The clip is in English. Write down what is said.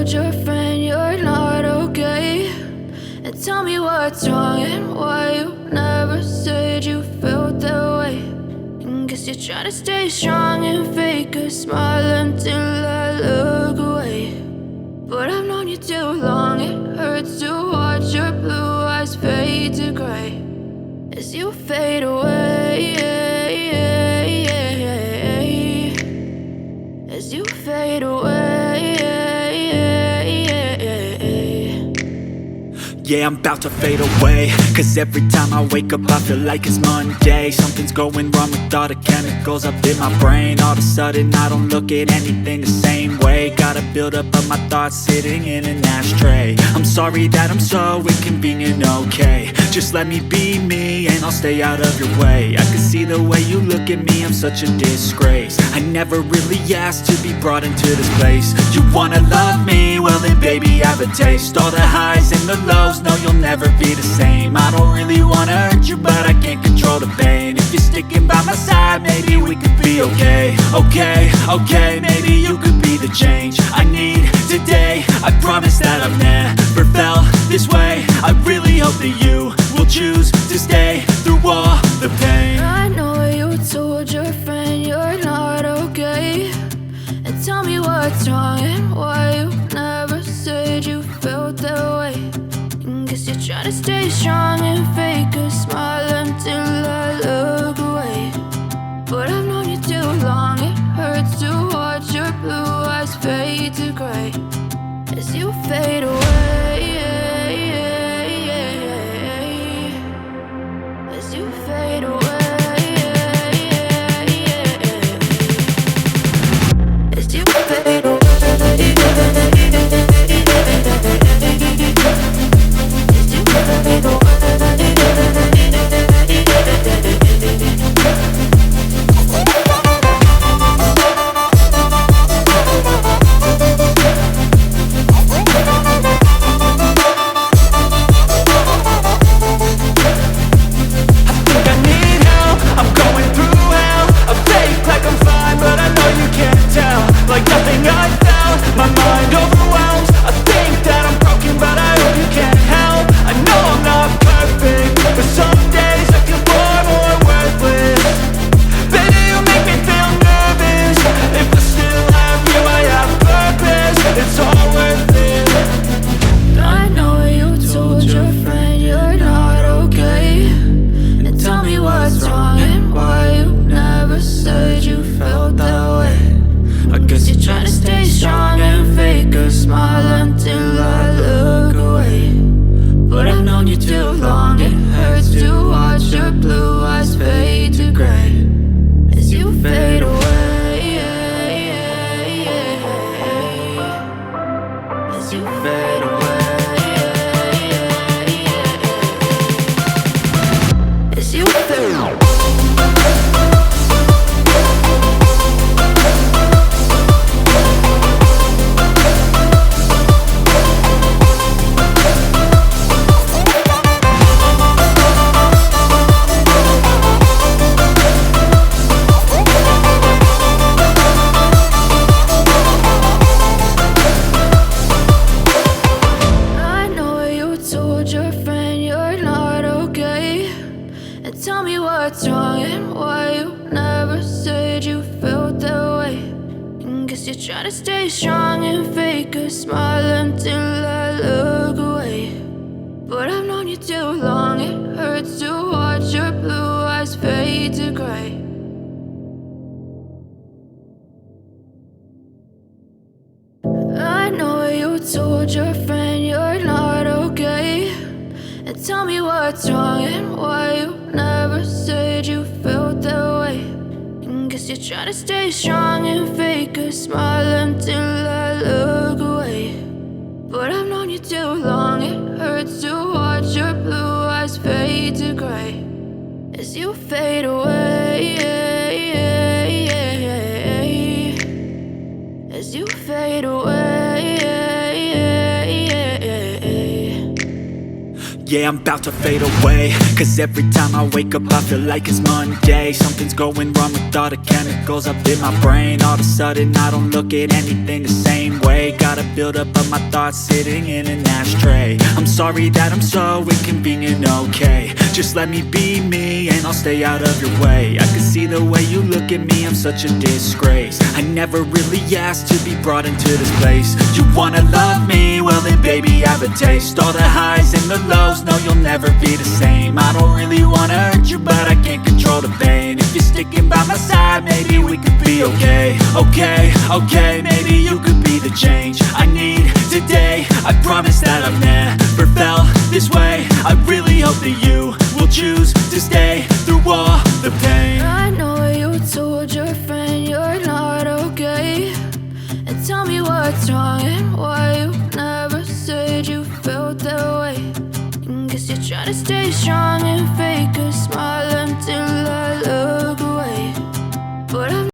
told your friend you're not okay? And tell me what's wrong and why you never said you felt that way. And guess you're trying to stay strong and fake a smile until I look away. But I've known you too long, it hurts to watch your blue eyes fade to gray as you fade away, as you fade away. Yeah, I'm about to fade away, cause every time I wake up I feel like it's Monday. Something's going wrong with all the chemicals up in my brain. All of a sudden I don't look at anything the same way. Gotta build up of my thoughts sitting in an ashtray. I'm sorry that I'm so inconvenient, okay? Just let me be me and I'll stay out of your way. I can see the way you look at me, I'm such a disgrace. I never really asked to be brought into this place. You wanna love me? Well then baby, have a taste. All the highs and the lows, no, you'll never be the same. I don't really wanna hurt you, but I can't control the pain. If you're sticking by my side, maybe we could be okay. Okay, maybe you could be the change I need today. I promise that I've never felt this way. I really hope that you will choose to stay through all the pain. I know you told your friend you're not okay. And tell me what's wrong and why you never said you felt that way. Guess you're trying to stay strong and fake a smile until I look away. But I've known you too long, it hurts to watch your blue eyes fade to gray as you fade away, as you fade away, as you fade away. Told your friend you're not okay. And tell me what's wrong and why you never said you felt that way. And guess you're trying to stay strong and fake a smile until I look away. But I've known you too long, it hurts to watch your blue eyes fade to gray as you fade away, as you fade away. Yeah, I'm about to fade away, cause every time I wake up I feel like it's Monday. Something's going wrong with all the chemicals up in my brain. All of a sudden I don't look at anything the same way. Gotta build up of my thoughts sitting in an ashtray. I'm sorry that I'm so inconvenient, okay. Just let me be me and I'll stay out of your way. I can see the way you look at me, I'm such a disgrace. I never really asked to be brought into this place. You wanna love me? Well then baby, have a taste. All the highs and the lows, no, you'll never be the same. I don't really wanna hurt you, but I can't control the pain. If you're sticking by my side, maybe we could be okay. Okay, maybe you could be the change I need today. I promise that I've never felt this way. I really hope that you will choose to stay through all the pain. I know you told your friend you're not okay, and tell me what's wrong and why you never said you felt that way. And guess you're trying to stay strong and fake a smile until I look